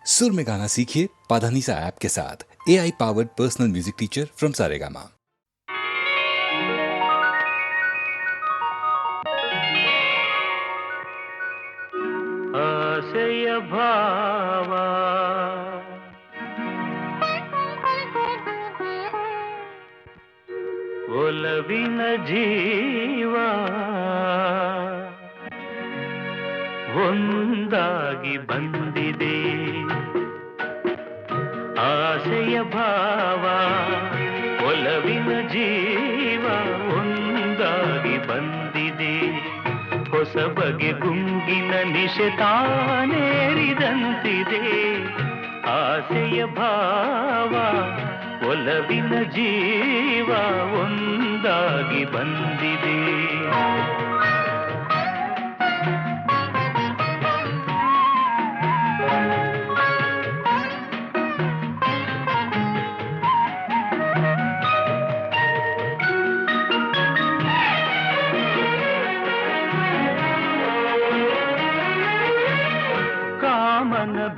सुर में गाना सीखिए पाधानीसा ऐप के साथ। AI powered personal music teacher from Saregama. ಆಸೆಯ ಭಾವ ಒಲವಿನ ಜೀವ ಒಂದಾಗಿ ಬಂದಿದೆ. ಆಸೆಯ ಭಾವ ಒಲವಿನ ಜೀವ ಒಂದಾಗಿ ಬಂದಿದೆ. ಹೊಸ ಬಗೆ ಗುಂಗಿನ ನಿಶೆ ತಾನೇರಿದಂತಿದೆ. ಆಸೆಯ ಭಾವ ಒಲವಿನ ಜೀವ ಒಂದಾಗಿ ಬಂದಿದೆ.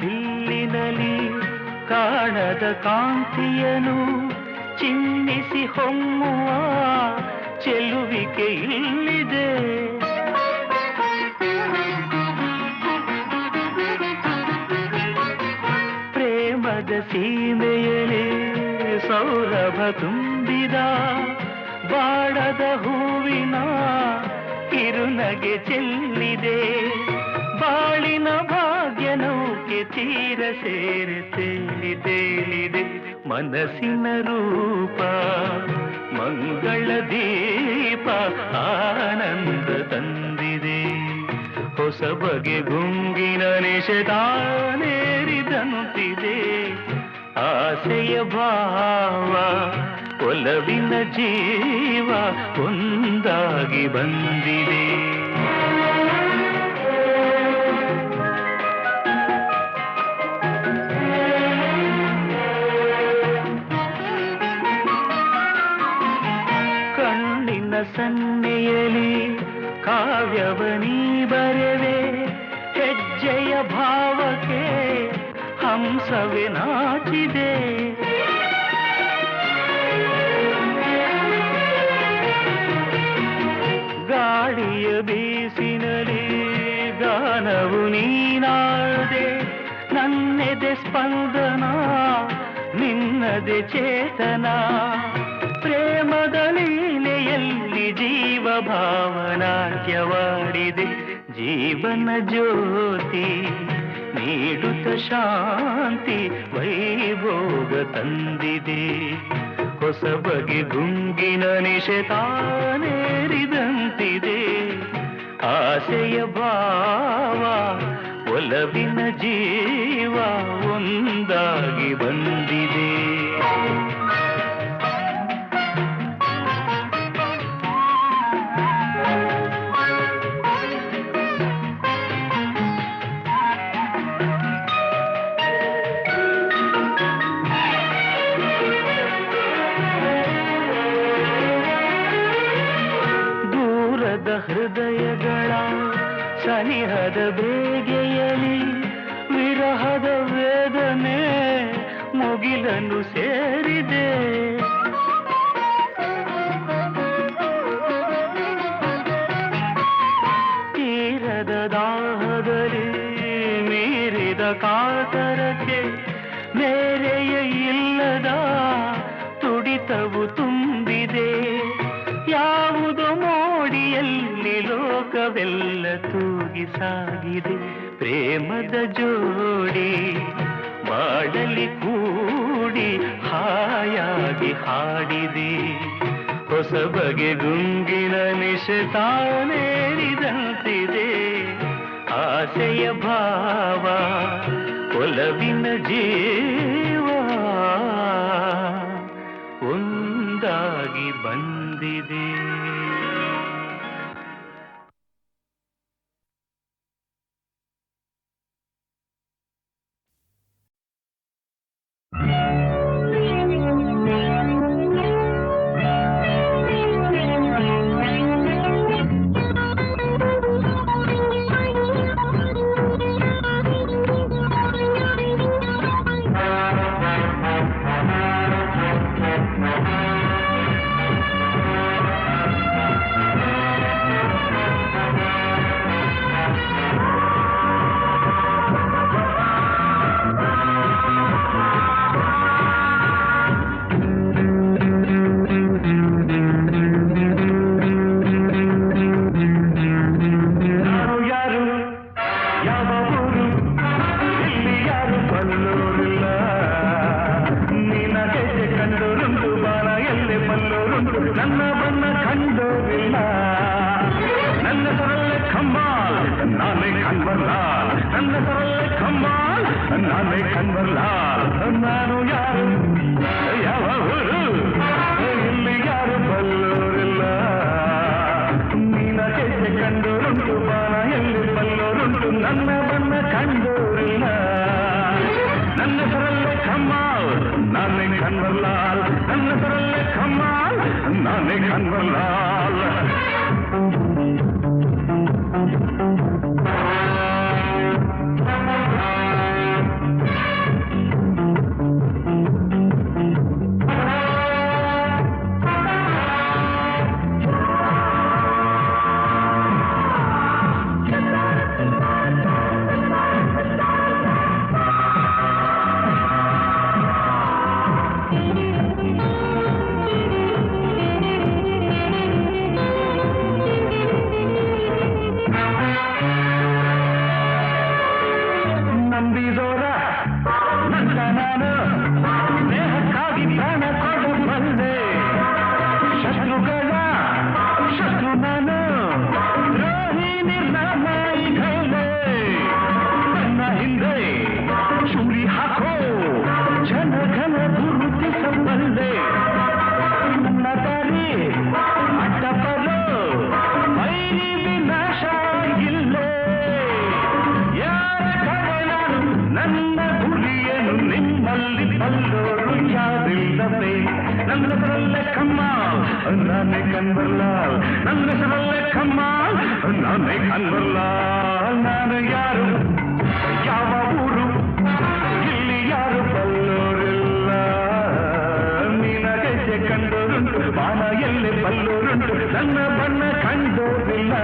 ಬಿಲ್ಲಿನಲಿ ಕಾಣದ ಕಾಂತಿಯನು ಚಿನ್ನಿಸಿ ಹೊಮ್ಮುವ ಚೆಲುವಿಕೆ ಇಲ್ಲಿದೆ. ಪ್ರೇಮದ ಸೀಮೆಯಲಿ ಸೌರಭ ತುಂಬಿದ ಬಾಡದ ಹೂವಿನ ಕಿರುನಗೆ ಚೆಲ್ಲಿದೆ. ಬಾಳಿನ ಭಾಗ್ಯ ನೌಕೆ ತೀರ ಸೇರಿ ತೇಲಿ ತೇಲಿದೆ. ಮನಸ್ಸಿನ ರೂಪ ಮಂಗಳ ದೀಪ ಆನಂದ ತಂದಿದೆ. ಹೊಸ ಬಗೆ ಗುಂಗಿನ ನಿಶೆ ತಾನೇರಿದಂತಿದೆ. ಆಸೆಯ ಭಾವ ಒಲವಿನ ಜೀವ ಒಂದಾಗಿ ಬಂದಿದೆ. ಸನ್ನೆಯಲಿ ಕಾವ್ಯವನೀ ಬರೆವೆ. ಹೆಜ್ಜೆಯ ಭಾವಕ್ಕೆ ಹಂಸವೇ ನಾಚಿದೆ. ಗಾಳಿಯ ಬೀಸಿನಲಿ ಗಾನವು ನೀನಾದೆ. ನನ್ನೆದೆ ಸ್ಪಂದನ ನಿನ್ನದೆ ಚೇತನ. ಪ್ರೇಮದ ಲೀಲೆಯಲ್ಲಿ ಜೀವ ಭಾವನಾಟ್ಯವಾಡಿದೆ. ಜೀವನ ಜ್ಯೋತಿ ನೀಡುತ್ತ ಶಾಂತಿ ವೈಭೋಗ ತಂದಿದೆ. ಹೊಸ ಬಗೆ ಗುಂಗಿನ ನಿಶೆ ತಾನೇರಿದಂತಿದೆ. ಆಸೆಯ ಭಾವ ಒಲವಿನ ಜೀವ ಒಂದಾಗಿ ಬಂದಿದೆ. ಹೃದಯಗಳ ಸನಿಹದ ಬೇಗೆಯಲಿ ವಿರಹದ ವೇದನೆ ಮುಗಿಲನ್ನು ಸೇರಿದೆ. ತೀರದ ದಾಹದಲ್ಲಿ ಮೀರಿದ ಕಾತರಕ್ಕೆ ಮೇರೆಯ ಇಲ್ಲದ ತುಡಿತವು ತುಂಬಿದೆ. ಯಾವುದೋ ಮೋಡಿಯಲ್ಲಿ ಲೋಕವೆಲ್ಲ ತೂಗಿ ಸಾಗಿದೆ. ಪ್ರೇಮದ ಜೋಡಿ ಮಾಡಲಿ ಕೂಡಿ ಹಾಯಾಗಿ ಹಾಡಿದೆ. ಹೊಸ ಬಗೆ ಗುಂಗಿನ ನಿಶೆ ತಾನೇರಿದಂತಿದೆ. ಆಸೆಯ ಭಾವ ಒಲವಿನ ಜೀವ ಒಂದಾಗಿ ಬಂದಿದೆ. ನನ್ನ ಹೆಸರಲ್ಲೇ ಕಮ್ಮಾಲ್ ನಾನೇ ಕನ್ವರ್ಲಾಲ್ ನಾನು ಯಾರು ಯಾವ ಊರು ಇಲ್ಲಿ ಯಾರು ಬಲ್ಲೋರಿಲ್ಲ ನೀನ ಕೆಚ್ಚೆ ಕಂಡೋರುಂಟು ಬಾಣ ಎಲ್ಲಿ ಬಲ್ಲೋರುಂಟು ನನ್ನ ಬಣ್ಣ ಕಂಡೋರಿಲ್ಲ ನನ್ನ ಹೆಸರಲ್ಲೇ ಕಮ್ಮಾಲ್ ನಾನೇ ಕನ್ವರ್ಲಾಲ್ ನನ್ನ ಹೆಸರಲ್ಲೇ ಕಮ್ಮಾಲ್ ನಾನೇ ಕನ್ವರ್ಲಾಲ್ ನಾನು ಯಾರು ಯಾವ ಊರು ಇಲ್ಲಿ ಯಾರು ಬಲ್ಲೋರಿಲ್ಲ ನೀನ ಗೆಜ್ಜೆ ಕಂಡೋರುಂಟು ಬಾಣ ಎಲ್ಲಿ ಬಲ್ಲೋರುಂಟು ನನ್ನ ಬಣ್ಣ ಕಂಡೋರಿಲ್ಲ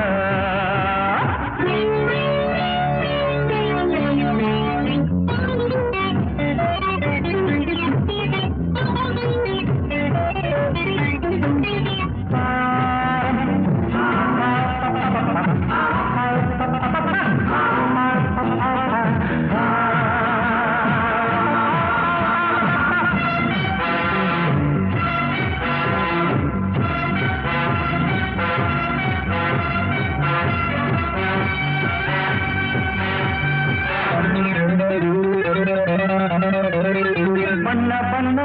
ಬಣ್ಣ ಬಣ್ಣ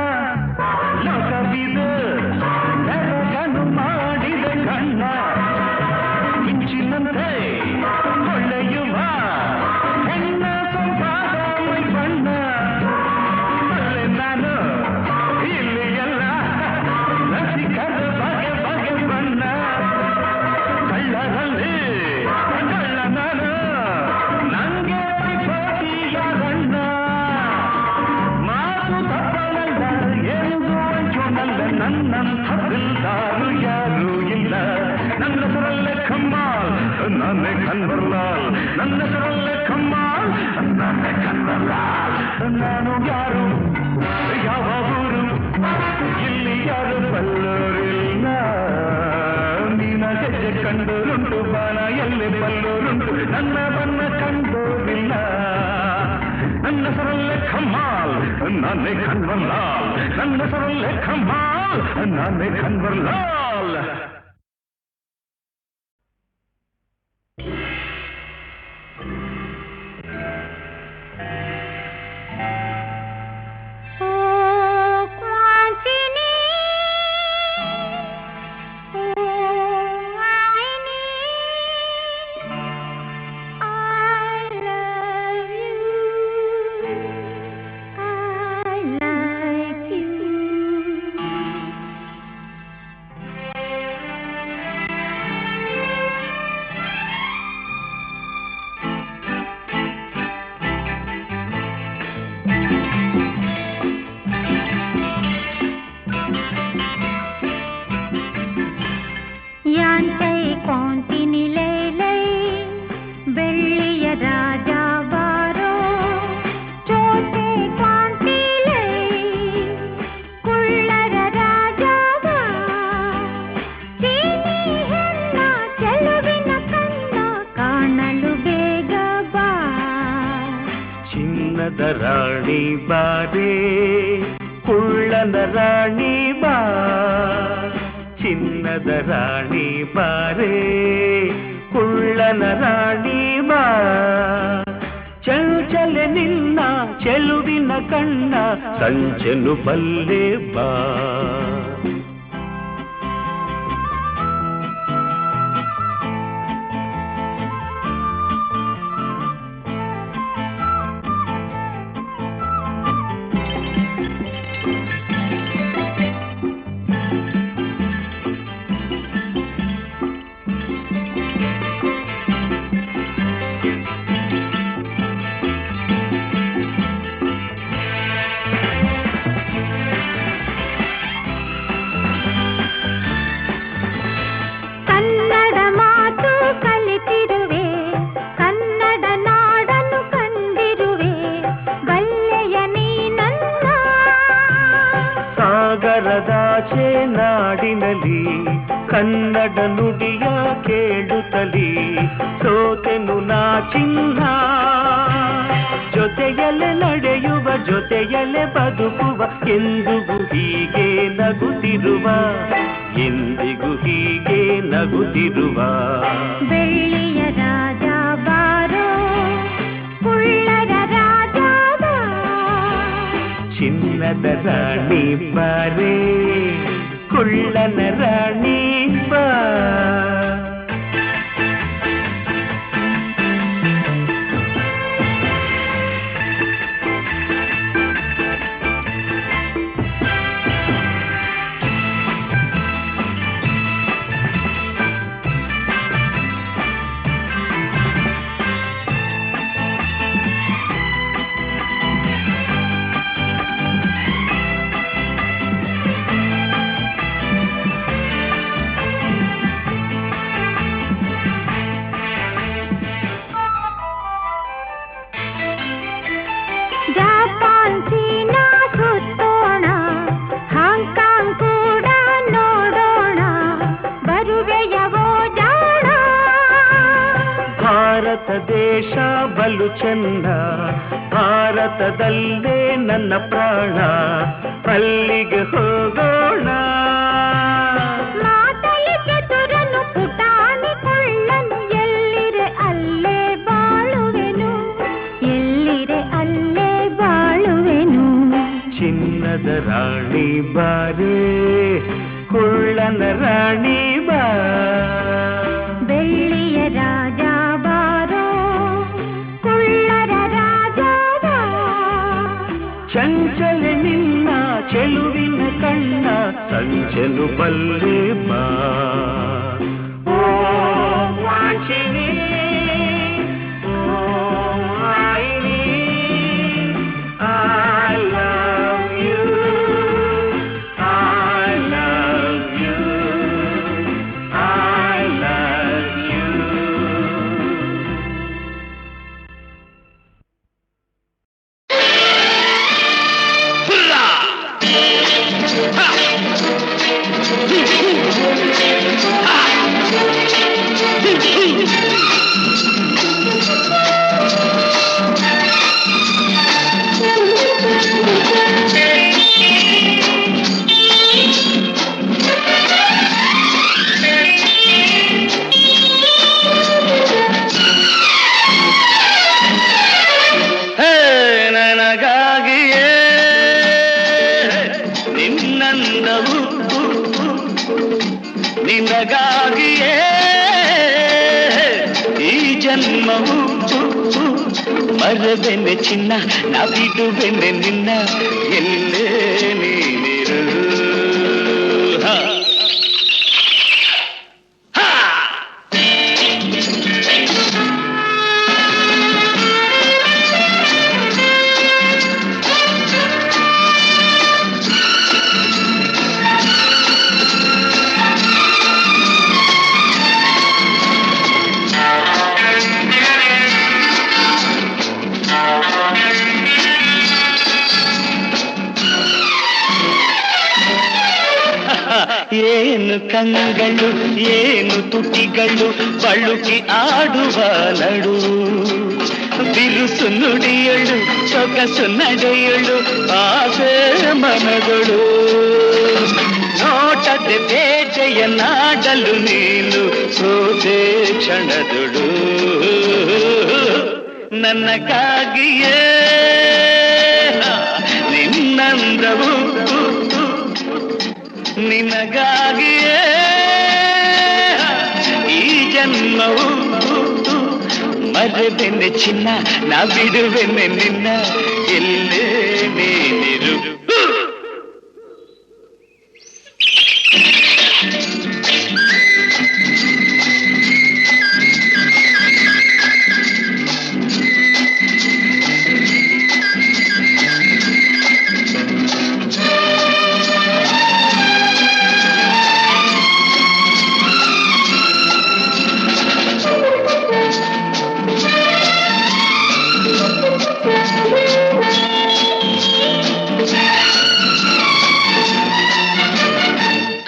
ಲೋಕವಿದು ಬೆರಗನು ಮಾಡಿದ ಕಣ್ಣ ಮಿಂಚಿನಂತೆ ಹೊಳೆಯುವ ಹೆಣ್ಣ ಸೊಂಪಾದ ಮೈ ಬಣ್ಣ ಅಲ್ಲೇ ನಾನು ಇಲ್ಲಿ ಎಲ್ಲ ರಸಿಕರ ಬಗೆ ಬಗೆ ಬಣ್ಣ ಕಳ್ಳರಲ್ಲಿ ಕಳ್ಳ ನಾನು ನಂಗೆ ಪೈಪೋಟಿಯ ಬಣ್ಣ ನನ್ನಂಥ ದಿಲ್ದಾರು ಯಾರೂ ಇಲ್ಲ ನನ್ನ ಹೆಸರಲ್ಲೇ ಕಮ್ಮಾಲ್ ನಾನೇ ಕನ್ವರ್ಲಾಲ್ ನನ್ನ ಹೆಸರಲ್ಲೇ ಕಮ್ಮಾಲ್ ನಾನೇ ಕನ್ವರ್ಲಾಲ್ ನಾನು ಯಾರು ಯಾವ ಊರು ಇಲ್ಲಿ ಯಾರು ಬಲ್ಲೋರಿಲ್ಲ ನೀನ ಗೆಜ್ಜೆ ಕಂಡೋರುಂಟು ಬಾಣ ಎಲ್ಲಿ ಬಲ್ಲೋರುಂಟು ನನ್ನ ಬಣ್ಣ ಕಂಡೋರಿಲ್ಲ ನನ್ನ ಹೆಸರಲ್ಲೇ ಕಮ್ಮಾಲ್ ನಾನೇ ಕನ್ವರ್ಲಾಲ್ ನನ್ನ ಹೆಸರಲ್ಲೇ ಕಮ್ಮಾಲ್ ನಾನೇ ಕನ್ವರ್ಲಾಲ್ ರಾಣಿ ಬಾರೇ ಕುಳ್ಳನ ರಾಣಿ ಬಾ ಚಿನ್ನದ ರಾಣಿ ಬಾರೇ ಕುಳ್ಳನ ರಾಣಿ ಬಾ ಚಂಚಲೆ ನಿನ್ನ ಚೆಲುವಿನ ಕಣ್ಣ ಸಂಚೆನು ಬಲ್ಲೆ ಬಾ. ಸಾಗರದಾಚೆ ನಾಡಿನಲ್ಲಿ ಕನ್ನಡ ನುಡಿಯ ಕೇಳುತ್ತಲಿ ಸೋತೆನು ನಾ ಚಿನ್ನ. ಜೊತೆಯಲ್ಲೇ ನಡೆಯುವ ಜೊತೆಯಲ್ಲೇ ಬದುಕುವ ಎಂದಿಗೂ ಹೀಗೆ ನಗುತ್ತಿರುವ ಎಂದಿಗೂ ಹೀಗೆ ನಗುತ್ತಿರುವ ಬೆಳ್ಳಿಯ ರಾಜ ಬಾರೋ ಕುಳ್ಳರ ರಾಜ ಚಿನ್ನದ ರಾಣಿ ಬಾರೇ ಕುಳ್ಳನ ರಾಣಿ ಬಾ. ಜಪಾನ್ ಚೀನಾ ಸುತ್ತೋಣ, ಹಾಂಗ್ಕಾಂಗ್ ಕೂಡ ನೋಡೋಣ, ಬರುವೆಯವೋ ಜಾಣ. ಭಾರತ ದೇಶ ಬಲು ಚೆನ್ನ, ಭಾರತದಲ್ಲೇ ನನ್ನ ಪ್ರಾಣ, ಅಲ್ಲಿಗೆ ಹೋಗೋಣ. ಮಾತಲಿ ಚತುರನು ಪುಟಾಣಿ ಕೊಳ್ಳನು, ಎಲ್ಲಿರೆ ಅಲ್ಲೇ ಬಾಳುವೆನು, ಎಲ್ಲಿರೆ ಅಲ್ಲೇ ಬಾಳುವೆನು. ಚಿನ್ನದ ರಾಣಿ ಬಾರೇ ಕುಳ್ಳನ ರಾಣಿ ಬಾ. ಬೆಳ್ಳಿಯ ರಾಜ ಬಾರೋ ಕುಳ್ಳರ ರಾಜ ಬಾ. ಚಂಚಲೆ ನಿನ್ನ ಚೆಲುವಿನ ಕಣ್ಣ ಸಂಚಲು ಬಲ್ಲೆ ಬಾ. ಓ ವಾಂಚಿನಿ, ಓ ವಾಯಿನಿ, I love you, I love you, I love you. ನನಗಾಗಿಯೇ ನಿನ್ನಂದವು, ನಿನಗಾಗಿಯೇ ಈ ಜನ್ಮವು. ಮರವೆನೆ ಚಿನ್ನ ನಾ ಬಿಡುವೆನೆ ನಿನ್ನ, ಎಲ್ಲೇ ನೀನಿರು. ಏನು ಕಂಗಳು ಏನು ತುಟಿಗಳು ಬಳುಕಿ ಆಡುವ ನಡು, ಬಿರುಸು ನುಡಿಯಳು ಸೊಗಸು ನಡೆಯಳು ಆಸೆ ಮನಗಳು. ನೋಟದ ಬೇಟೆಯ ನಾಡಲು ನೀನು ಸೋತೆ ಕ್ಷಣದೊಳು. ನನಗಾಗಿಯೇ ನಿನ್ನಂದವು ನಿನಗಾಗಿಯೇ ಈ ಜನ್ಮವು ಮರೆದೆನೆ ಚಿನ್ನ ನಾ ಬಿಡುವೆನೆ ನಿನ್ನ ಎಲ್ಲೇ ನೀನಿರು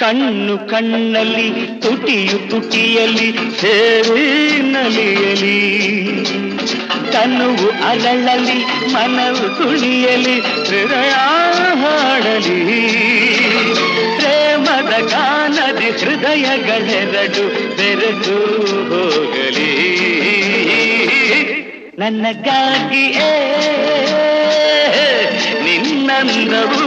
ಕಣ್ಣು ಕಣ್ಣಲ್ಲಿ ತುಟಿಯು ತುಟಿಯಲ್ಲಿ ಸೇರಿ ನಲಿಯಲಿ ತನುವು ಅರಳಲಿ ಮನವು ತುಳಿಯಲಿ ಹೃದಯ ಹಾಡಲಿ ಪ್ರೇಮದ ಗಾನದಿ ಹೃದಯಗಳೆರಡು ಬೆರೆತು ಹೋಗಲಿ ನನಗಾಗಿಯೇ ನಿನ್ನಂದವು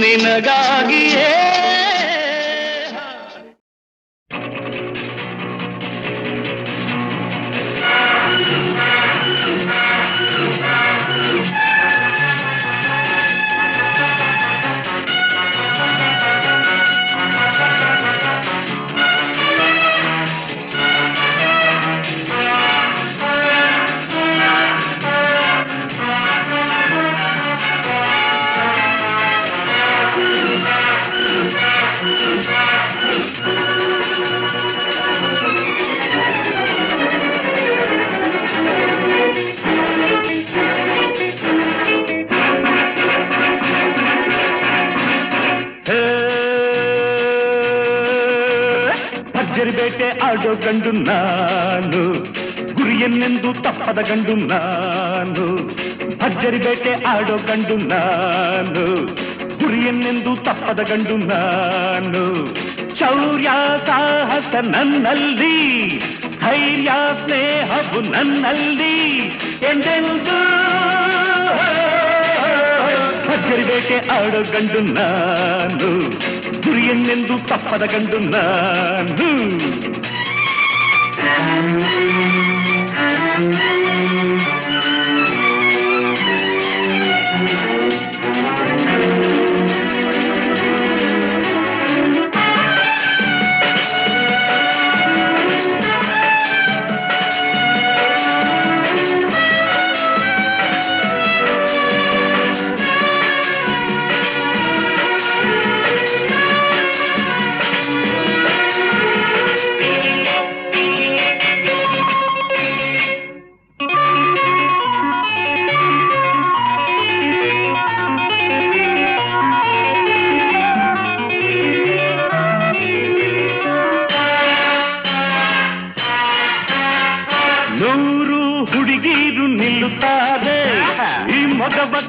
ನಿನಗಾಗಿಯೇ ಬೇಟೆ ಆಡೋ ಗಂಡು ನಾನು ಗುರಿಯನ್ನೆಂದು ತಪ್ಪದ ಗಂಡು ನಾನು ಭರ್ಜರಿ ಬೇಟೆ ಆಡೋ ಗಂಡು ನಾನು ಗುರಿಯನ್ನೆಂದು ತಪ್ಪದ ಗಂಡು ನಾನು ಶೌರ್ಯ ಸಾಹಸ ನನ್ನಲ್ಲಿ ಧೈರ್ಯ ಸ್ನೇಹವು ನನ್ನಲ್ಲಿ ಎಂದೆಂದು ಭರ್ಜರಿ ಬೇಟೆ ಆಡೋ ಗಂಡು ನಾನು ಗುರಿಯನ್ನೆಂದು ತಪ್ಪದ ಗಂಡು ನಾನು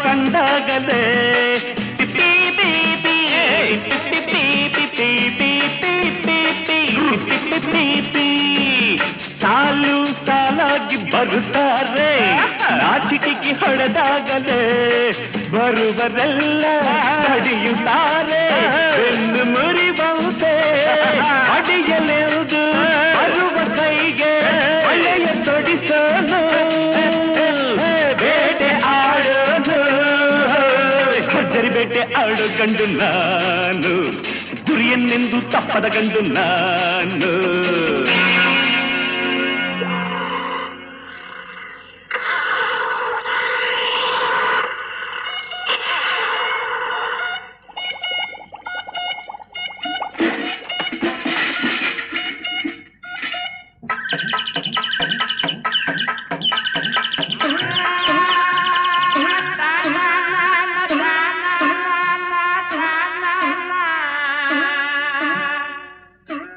ಕಂಡಾಗಲೇ ಸಾಲು ಸಾಲಾಗಿ ಬರುತ್ತಾರೆ ನಾಚಿಕೆಗೆ ಹೊಡೆದಾಗಲೇ ಬರುವರೆಲ್ಲ ಪಡೆಯುತ್ತಾರೆ ಬೆನ್ನು ಮುರಿಬಹುದೇ ಪಡೆಯಲೆವುದು ಬರುವ ಕೈಗೆ ಒಳ್ಳೆಯ ತೊಡಿಸಲು ಬೇಟೆ ಆಡೋ ಗಂಡು ನಾನು ಗುರಿಯನ್ನೆಂದು ತಪ್ಪದ ಗಂಡು ನಾನು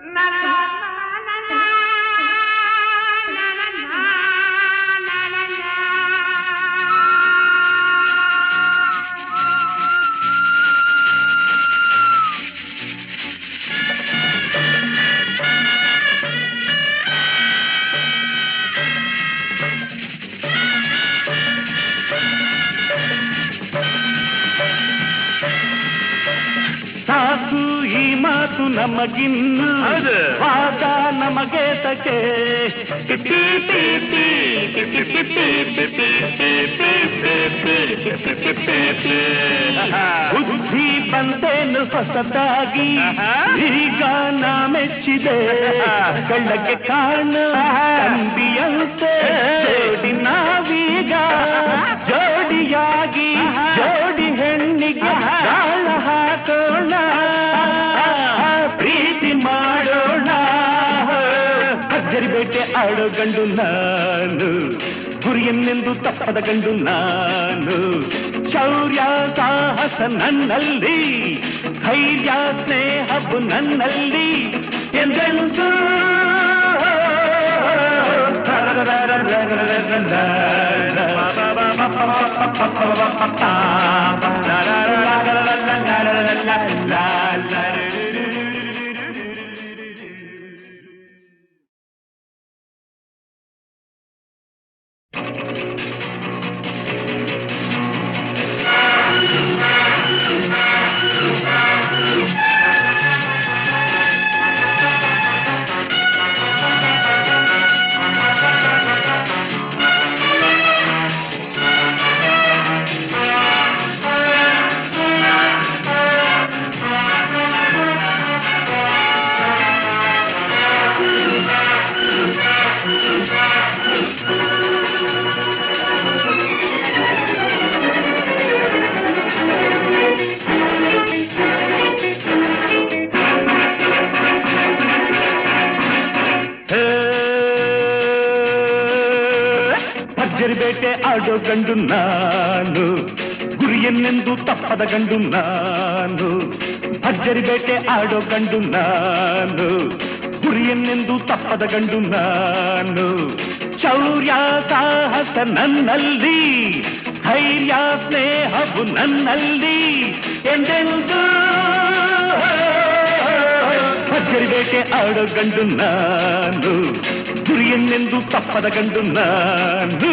na na na na ಮಾತು ನಮಗಿನ್ನು ವಾದ ನಮಗೆ ತಕೆ ಬುದ್ಧಿ ಬಂದೇನು ಹೊಸದಾಗಿ ಈಗ ನಾ ಮೆಚ್ಚಿದೆ ಕಳ್ಳಕ್ಕೆ ಕಾಣ ತಂಬಿಯಂತೆ ಜೋಡಿ ನಾವೀಗ ಜೋಡಿಯಾಗಿ ಜೋಡಿ ಹೆಣ್ಣಿಗೆ ಗಾಳ ಹಾಕೋಣ ಪ್ರೀತಿ ಮಾಡೋಣ ಭರ್ಜರಿ ಬೇಟೆ ಆಡೋ ಗಂಡು ನಾನು ಗುರಿಯನ್ನೆಂದು ತಪ್ಪದ ಗಂಡು ನಾನು ಶೌರ್ಯ ಸಾಹಸ ನನ್ನಲ್ಲಿ ಧೈರ್ಯ ಸ್ನೇಹವು ನನ್ನಲ್ಲಿ ಎಂದೆಂದು ಭರ್ಜರಿ ಬೇಟೆ ಆಡೋ ಗಂಡು ನಾನು ಗುರಿಯನ್ನೆಂದು ತಪ್ಪದ ಗಂಡು ನಾನು ಭರ್ಜರಿ ಬೇಟೆ ಆಡೋ ಗಂಡು ನಾನು ಗುರಿಯನ್ನೆಂದು ತಪ್ಪದ ಗಂಡು ನಾನು ಶೌರ್ಯ ಸಾಹಸ ನನ್ನಲ್ಲಿ ಧೈರ್ಯ ಸ್ನೇಹವು ನನ್ನಲ್ಲಿ ಎಂದೆಂದು ಭರ್ಜರಿ ಬೇಟೆ ಆಡೋ ಗಂಡು ನಾನು ಗುರಿಯನ್ನೆಂದು ತಪ್ಪದ ಗಂಡು ನಾನು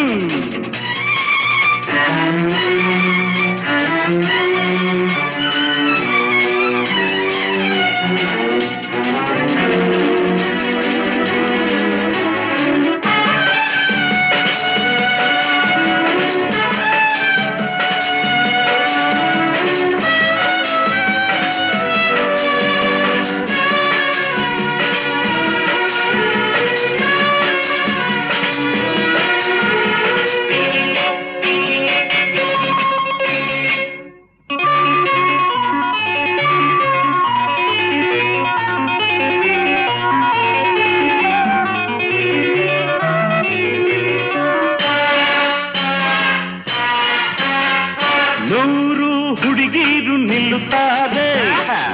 ಹುಡುಗೀರು ನಿಲ್ಲುತ್ತಾರೆ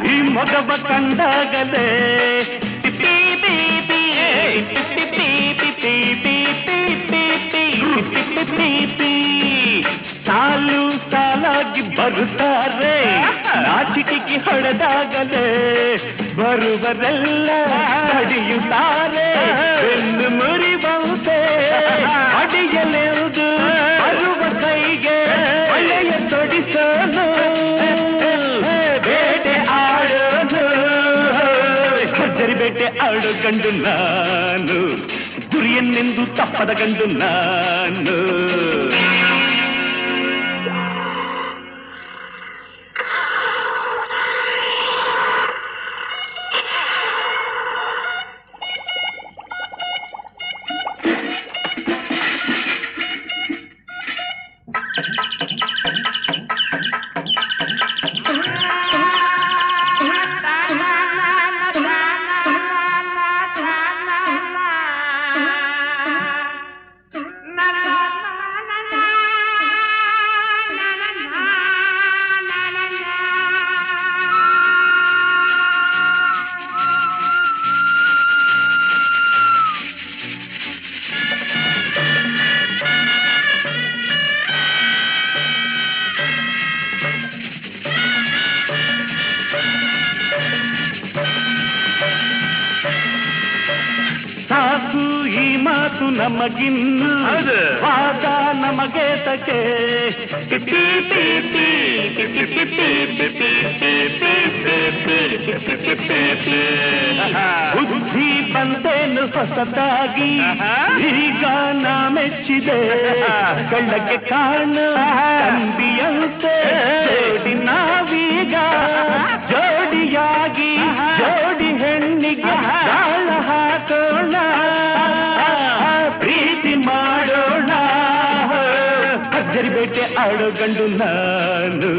ಈ ಮಗವ ಕಂಡಾಗಲೇ ಸಾಲು ಸಾಲಾಗಿ ಬರುತ್ತಾರೆ ನಾಚಿಕೆಗೆ ಹೊಡೆದಾಗಲೇ ಬರುವರೆಲ್ಲ ಪಡೆಯುತ್ತಾರೆ ಬೆನ್ನು ಮುರಿಬಹುದೇ ಅಡಿಯಲೆವುದು ಬರುವ ಕೈಗೆ ಒಳ್ಳೆಯ ತೊಡಿಸೋನು ಬೇಟೆ ಆಡೋನು ಭರ್ಜರಿ ಬೇಟೆ ಆಡೋ ಗಂಡು ನಾನು ಗುರಿಯನ್ನೆಂದು ತಪ್ಪದ ಗಂಡು ನಾನು ಸಾಕು ಈ ಮಾತು ನಮಗಿನ್ನು ವಾದ ನಮಗೆ ತಕೆ ಬುದ್ಧಿ ಬಂದೇನು ಹೊಸದಾಗಿ ಈಗ ನಾ ಮೆಚ್ಚಿದೆ ಕಳ್ಳಕ್ಕೆ ಕಾಣ ತಂಬಿಯಂತೆ ಜೋಡಿ ನಾವೀಗ ಜೋಡಿಯಾಗಿ ಜೋಡಿ ಹೆಣ್ಣಿಗೆ ತಾಳ ಹಾಕೋಣ ಪ್ರೀತಿ ಮಾಡೋಣ ಭರ್ಜರಿ ಬೇಟೆ ಆಡೋ ಗಂಡು ನಾನು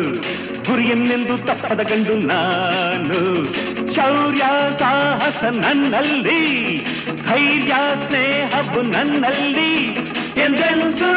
ಗುರಿಯನ್ನೆಂದು ತಪ್ಪದ ಗಂಡು ನಾನು ಶೌರ್ಯ ಸಾಹಸ ನನ್ನಲ್ಲಿ ಧೈರ್ಯ ಸ್ನೇಹವು ನನ್ನಲ್ಲಿ ಎಂದೆಂದು